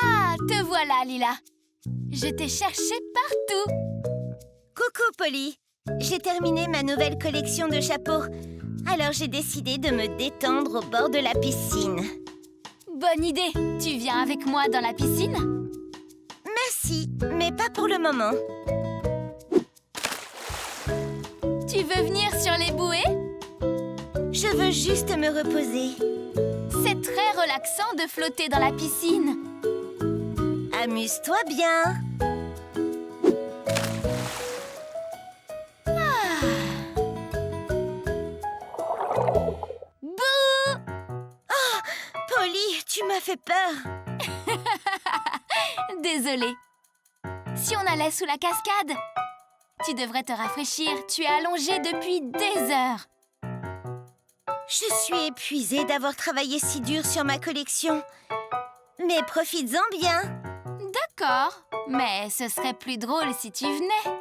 Ah, te voilà, Lila. Je t'ai cherché partout. Coucou, Polly. J'ai terminé ma nouvelle collection de chapeaux. Alors j'ai décidé de me détendre au bord de la piscine. Bonne idée. Tu viens avec moi dans la piscine? Merci, mais pas pour le moment. Tu veux venir sur les bouées? Je veux juste me reposer. C'est très relaxant de flotter dans la piscine. Amuse-toi bien. Bouh! Polly, tu m'as fait peur. Désolée. Si on allait sous la cascade? Tu devrais te rafraîchir. Tu es allongée depuis des heures. Je suis épuisée d'avoir travaillé si dur sur ma collection. Mais profites-en bien. D'accord, mais ce serait plus drôle si tu venais.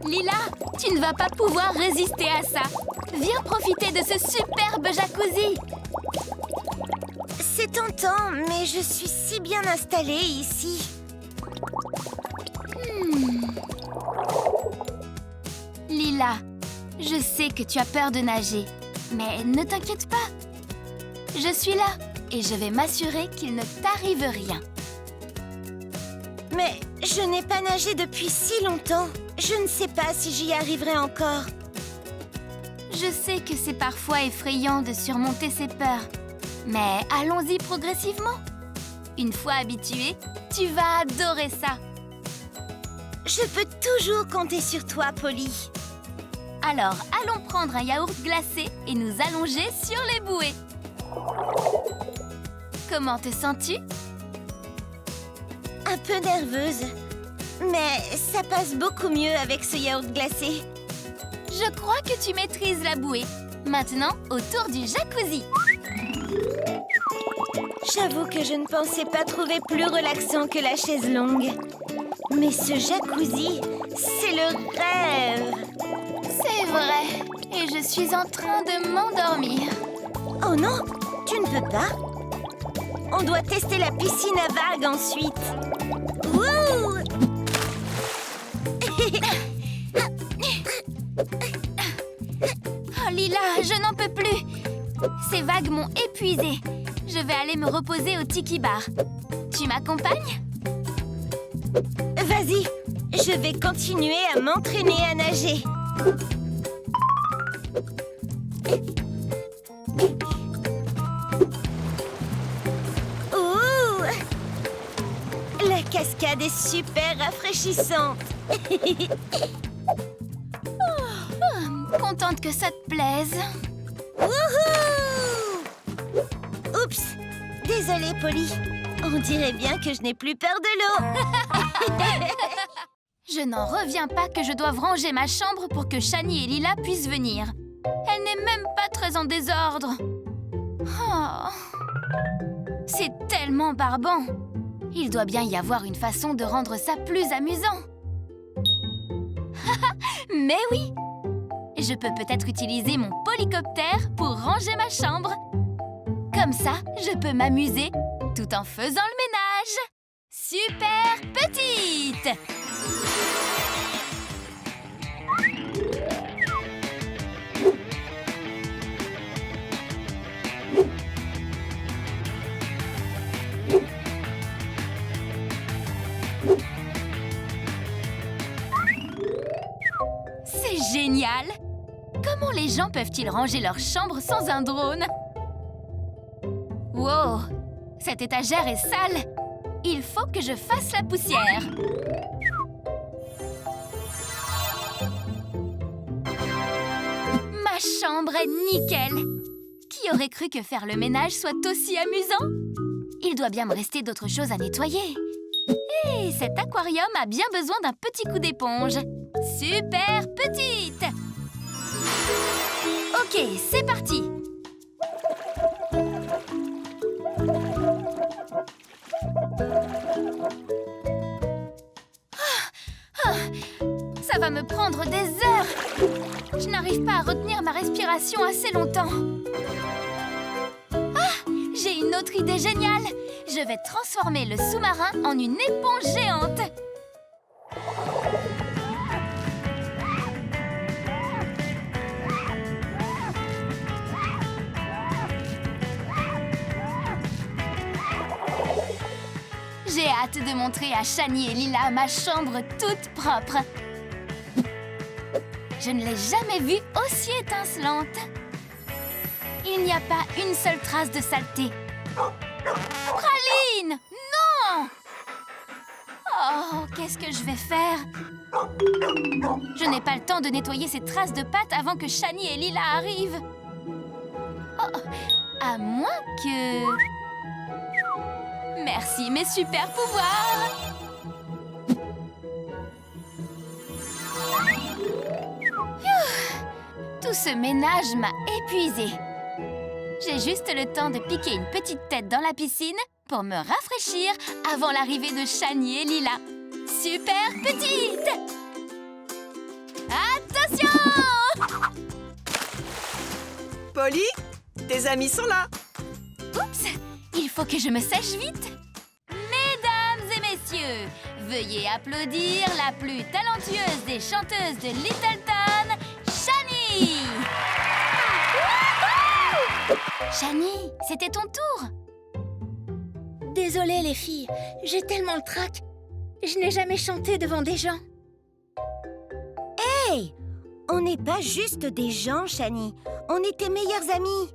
Lila, tu ne vas pas pouvoir résister à ça. Viens profiter de ce superbe jacuzzi. C'est tentant, mais je suis si bien installée ici. Lila, je sais que tu as peur de nager, mais ne t'inquiète pas. Je suis là et je vais m'assurer qu'il ne t'arrive rien. Mais je n'ai pas nagé depuis si longtemps. Je ne sais pas si j'y arriverai encore. Je sais que c'est parfois effrayant de surmonter ses peurs, mais allons-y progressivement. Une fois habitué, tu vas adorer ça. Je peux toujours compter sur toi, Polly. Alors, allons prendre un yaourt glacé et nous allonger sur les bouées. Comment te sens-tu? Un peu nerveuse. Mais ça passe beaucoup mieux avec ce yaourt glacé. Je crois que tu maîtrises la bouée. Maintenant, autour du jacuzzi. J'avoue que je ne pensais pas trouver plus relaxant que la chaise longue. Mais ce jacuzzi, c'est le rêve. C'est vrai. Et je suis en train de m'endormir. Oh non, tu ne peux pas. On doit tester la piscine à vagues ensuite. Wouh! Oh Lila, je n'en peux plus. Ces vagues m'ont épuisée. Je vais aller me reposer au tiki bar. Tu m'accompagnes? Vas-y, je vais continuer à m'entraîner à nager. Ouh! La cascade est super rafraîchissante. Contente que ça te plaise. Wouhou! Oups! Désolée, Polly. On dirait bien que je n'ai plus peur de l'eau. Je n'en reviens pas que je doive ranger ma chambre pour que Shani et Lila puissent venir. Elle n'est même pas très en désordre. Oh. C'est tellement barbant. Il doit bien y avoir une façon de rendre ça plus amusant. Mais oui! Je peux peut-être utiliser mon polycoptère pour ranger ma chambre. Comme ça, je peux m'amuser tout en faisant le ménage. Super petite! C'est génial! Comment les gens peuvent-ils ranger leur chambre sans un drone? Wow! Cette étagère est sale! Il faut que je fasse la poussière! Ma chambre est nickel! Qui aurait cru que faire le ménage soit aussi amusant? Il doit bien me rester d'autres choses à nettoyer. Et cet aquarium a bien besoin d'un petit coup d'éponge. Super petite! Ok, c'est parti! va me prendre des heures. Je n'arrive pas à retenir ma respiration assez longtemps. Ah, j'ai une autre idée géniale. Je vais transformer le sous-marin en une éponge géante. J'ai hâte de montrer à Shani et Lila ma chambre toute propre. Je ne l'ai jamais vue aussi étincelante. Il n'y a pas une seule trace de saleté. Praline! Non! Oh, qu'est-ce que je vais faire? Je n'ai pas le temps de nettoyer ces traces de pâte avant que Shani et Lila arrivent. Oh, à moins que... Merci, mes super pouvoirs! Tout ce ménage m'a épuisée. J'ai juste le temps de piquer une petite tête dans la piscine pour me rafraîchir avant l'arrivée de Shani et Lila. Super petite! Attention! Polly, tes amis sont là. Oups! Il faut que je me sèche vite. Mesdames et messieurs, veuillez applaudir la plus talentueuse des chanteuses de Littleton, Shani! Shani, c'était ton tour. Désolée les filles, j'ai tellement le trac. Je n'ai jamais chanté devant des gens. Hey! On n'est pas juste des gens, Shani. On est tes meilleurs amis.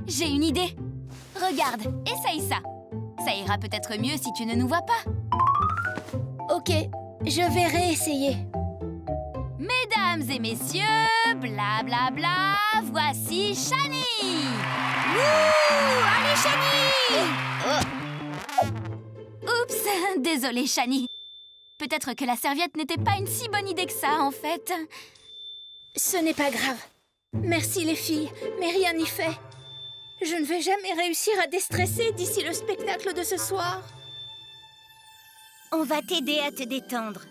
J'ai une idée. Regarde, essaye ça. Ça ira peut-être mieux si tu ne nous vois pas. Ok, je vais réessayer. Mesdames et messieurs, blablabla, bla bla, voici Shani! Wouh! Allez, Shani! Oups, désolée Shani. Peut-être que la serviette n'était pas une si bonne idée que ça, en fait. Ce n'est pas grave. Merci les filles, mais rien n'y fait. Je ne vais jamais réussir à déstresser d'ici le spectacle de ce soir. On va t'aider à te détendre.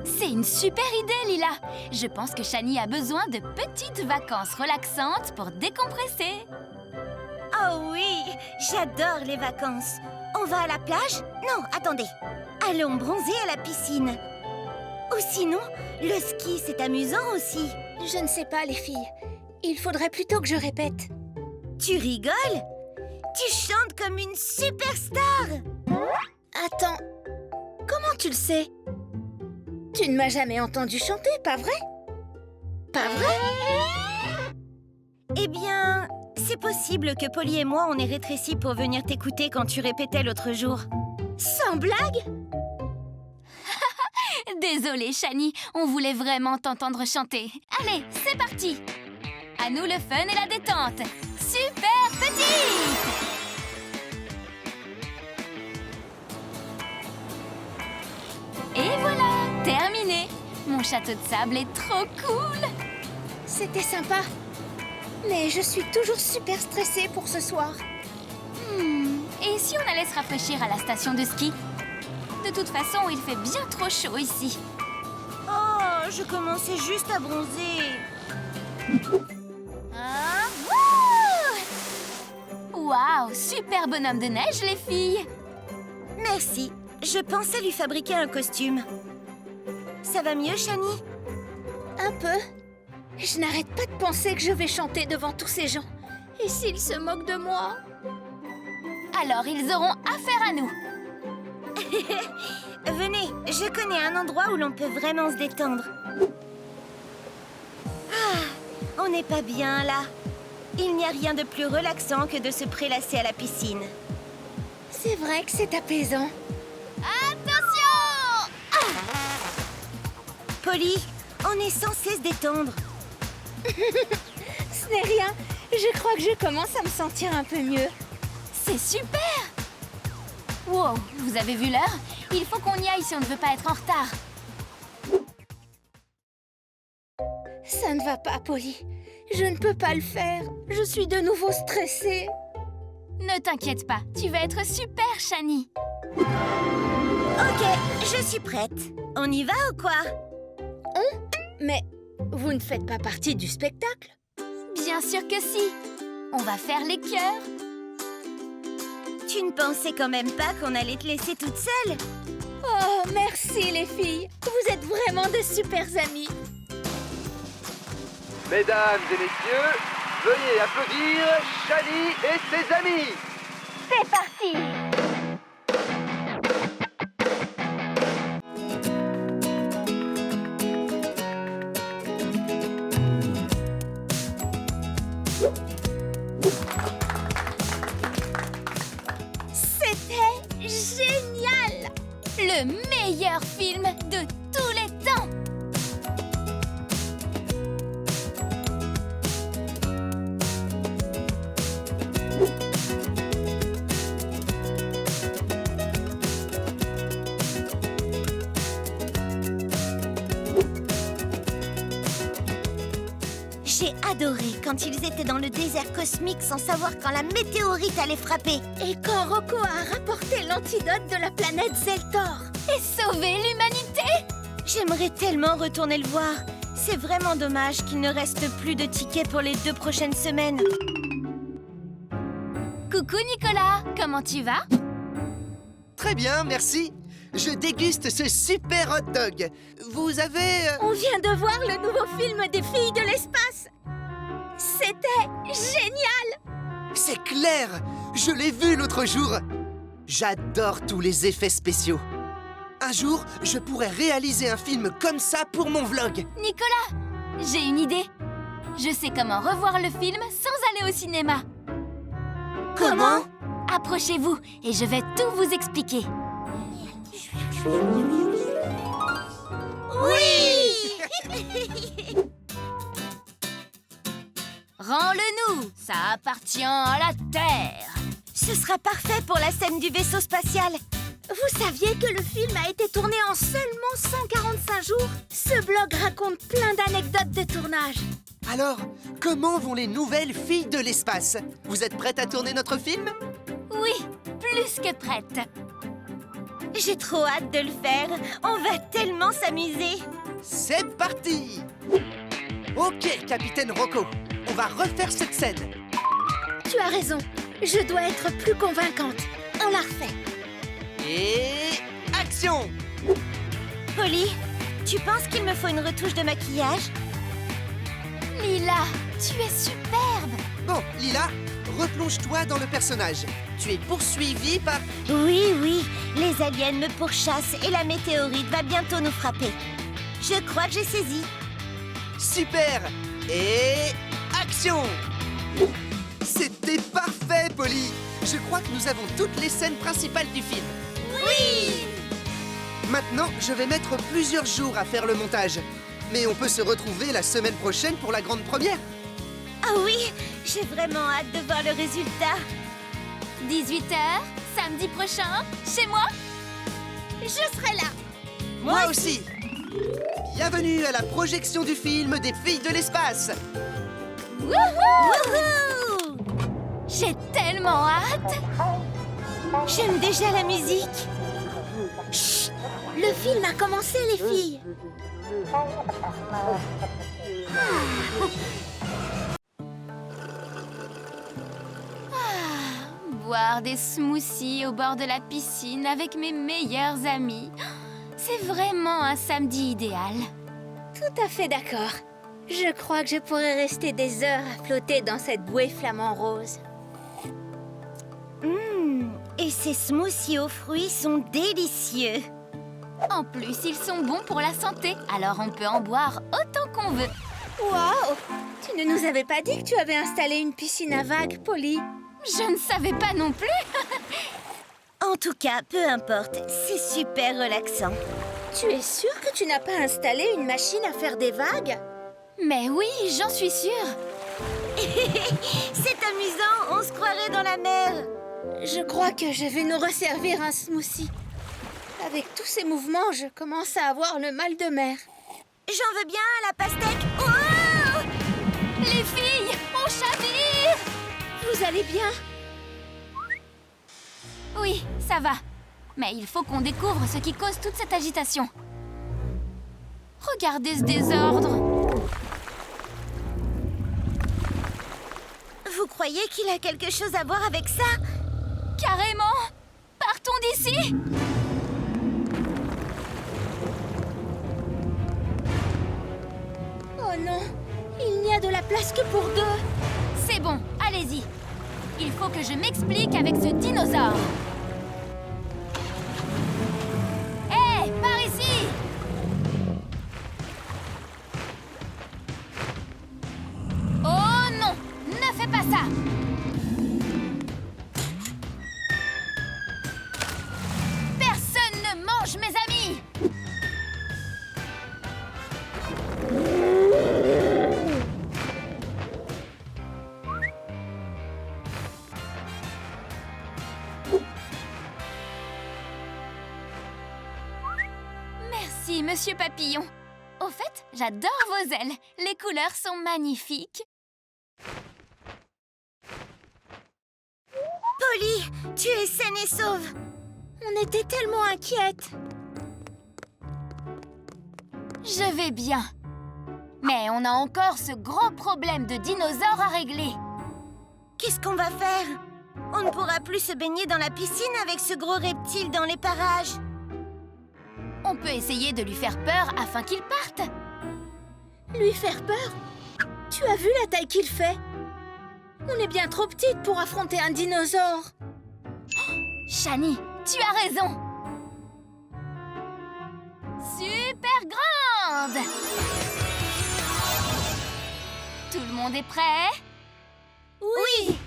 C'est une super idée, Lila. Je pense que Shani a besoin de petites vacances relaxantes pour décompresser. Oh oui, j'adore les vacances. On va à la plage? Non, attendez. Allons bronzer à la piscine. Ou sinon, le ski, c'est amusant aussi. Je ne sais pas, les filles. Il faudrait plutôt que je répète. Tu rigoles? Tu chantes comme une superstar! Attends, comment tu le sais? Tu ne m'as jamais entendu chanter, pas vrai? Pas vrai? Eh bien, c'est possible que Polly et moi, on ait rétréci pour venir t'écouter quand tu répétais l'autre jour. Sans blague? Désolée, Shani, on voulait vraiment t'entendre chanter. Allez, c'est parti! À nous le fun et la détente! Super petite! Et voilà, terminé! Mon château de sable est trop cool! C'était sympa. Mais je suis toujours super stressée pour ce soir. Et si on allait se rafraîchir à la station de ski? De toute façon, il fait bien trop chaud ici. Oh, je commençais juste à bronzer. Hein? Waouh! Super bonhomme de neige, les filles! Merci. Je pensais lui fabriquer un costume. Ça va mieux, Shani? Un peu. Je n'arrête pas de penser que je vais chanter devant tous ces gens. Et s'ils se moquent de moi? Alors, ils auront affaire à nous. Venez, je connais un endroit où l'on peut vraiment se détendre. Ah, on n'est pas bien là. Il n'y a rien de plus relaxant que de se prélasser à la piscine. C'est vrai que c'est apaisant. Attention! Polly, on est censé se détendre. Ce n'est rien. Je crois que je commence à me sentir un peu mieux. C'est super! Wow, vous avez vu l'heure? Il faut qu'on y aille si on ne veut pas être en retard. Ça ne va pas, Polly. Je ne peux pas le faire. Je suis de nouveau stressée. Ne t'inquiète pas, tu vas être super, Shani. Ok, je suis prête. On y va ou quoi? On? Mais vous ne faites pas partie du spectacle? Bien sûr que si. On va faire les cœurs. Tu ne pensais quand même pas qu'on allait te laisser toute seule? Oh, merci les filles. Vous êtes vraiment de super amies. Mesdames et messieurs, veuillez applaudir Shani et ses amis. C'est parti! C'était génial! Le meilleur film de tous les temps! J'ai adoré quand ils étaient dans le désert cosmique sans savoir quand la météorite allait frapper. Et quand Rocco a rapporté l'antidote de la planète Zeltor. Et sauver l'humanité! J'aimerais tellement retourner le voir. C'est vraiment dommage qu'il ne reste plus de tickets pour les 2 prochaines semaines. Coucou Nicolas, comment tu vas? Très bien, merci. Je déguste ce super hot dog. Vous avez... On vient de voir le nouveau film des filles de l'espace. C'était génial! C'est clair. Je l'ai vu l'autre jour. J'adore tous les effets spéciaux. Un jour, je pourrais réaliser un film comme ça pour mon vlog. Nicolas, j'ai une idée. Je sais comment revoir le film sans aller au cinéma. Comment? Approchez-vous et je vais tout vous expliquer. Oui! Rends-le-nous, ça appartient à la Terre. Ce sera parfait pour la scène du vaisseau spatial. Vous saviez que le film a été tourné en seulement 145 jours? Ce blog raconte plein d'anecdotes de tournage. Alors, comment vont les nouvelles filles de l'espace? Vous êtes prêtes à tourner notre film? Oui, plus que prête. J'ai trop hâte de le faire. On va tellement s'amuser. C'est parti! Ok, capitaine Rocco, on va refaire cette scène. Tu as raison. Je dois être plus convaincante. On la refait. Et... action! Polly, tu penses qu'il me faut une retouche de maquillage? Lila, tu es superbe. Bon, Lila, replonge-toi dans le personnage. Tu es poursuivie par... Oui, les aliens me pourchassent et la météorite va bientôt nous frapper. Je crois que j'ai saisi. Super! Et... action! C'était parfait, Polly! Je crois que nous avons toutes les scènes principales du film. Oui! Maintenant, je vais mettre plusieurs jours à faire le montage. Mais on peut se retrouver la semaine prochaine pour la grande première. Ah oui, j'ai vraiment hâte de voir le résultat. 18h, samedi prochain, chez moi. Je serai là. Moi aussi! Bienvenue à la projection du film des filles de l'espace. Wouhou! J'ai tellement hâte. J'aime déjà la musique. Chut! Le film a commencé, les filles. Boire des smoothies au bord de la piscine avec mes meilleurs amis. C'est vraiment un samedi idéal. Tout à fait d'accord. Je crois que je pourrais rester des heures à flotter dans cette bouée flamant rose. Et ces smoothies aux fruits sont délicieux. En plus, ils sont bons pour la santé, alors on peut en boire autant qu'on veut. Waouh! Tu ne nous avais pas dit que tu avais installé une piscine à vagues, Polly? Je ne savais pas non plus. En tout cas, peu importe, c'est super relaxant. Tu es sûre que tu n'as pas installé une machine à faire des vagues? Mais oui, j'en suis sûre. C'est amusant, on se croirait dans la mer. Je crois que je vais nous resservir un smoothie. Avec tous ces mouvements, je commence à avoir le mal de mer. J'en veux bien à la pastèque. Oh! Les filles, on chavire. Vous allez bien? Oui, ça va. Mais il faut qu'on découvre ce qui cause toute cette agitation. Regardez ce désordre. Vous croyez qu'il a quelque chose à voir avec ça? Carrément! Partons d'ici! Oh non, il n'y a de la place que pour deux. C'est bon, allez-y. Il faut que je m'explique avec ce dinosaure. Hé, par ici! Oh non, ne fais pas ça! Personne ne mange mes amis! Merci, Monsieur Papillon. Au fait, j'adore vos ailes. Les couleurs sont magnifiques. Polly, tu es saine et sauve. On était tellement inquiètes. Je vais bien. Mais on a encore ce gros problème de dinosaures à régler. Qu'est-ce qu'on va faire? On ne pourra plus se baigner dans la piscine avec ce gros reptile dans les parages. On peut essayer de lui faire peur afin qu'il parte. Lui faire peur? Tu as vu la taille qu'il fait? On est bien trop petite pour affronter un dinosaure. Shani, tu as raison. Super grande! Tout le monde est prêt? Oui!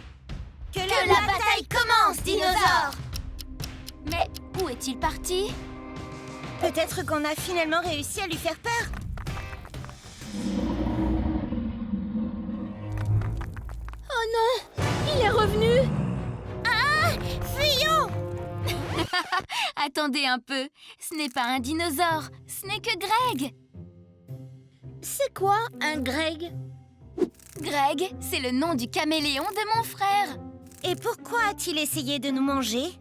Que la bataille commence, dinosaure! Mais où est-il parti? Peut-être qu'on a finalement réussi à lui faire peur. Oh non, il est revenu. Ah! Fuyons! Attendez un peu, ce n'est pas un dinosaure, ce n'est que Greg. C'est quoi un Greg? Greg, c'est le nom du caméléon de mon frère. Et pourquoi a-t-il essayé de nous manger?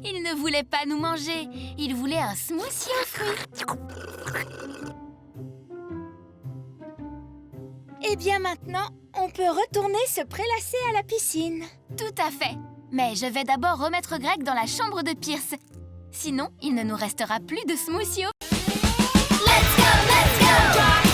Il ne voulait pas nous manger, il voulait un smoothie aux fruits. Eh bien maintenant, on peut retourner se prélasser à la piscine. Tout à fait. Mais je vais d'abord remettre Greg dans la chambre de Pierce. Sinon, il ne nous restera plus de smoothie aux... Let's go, let's go!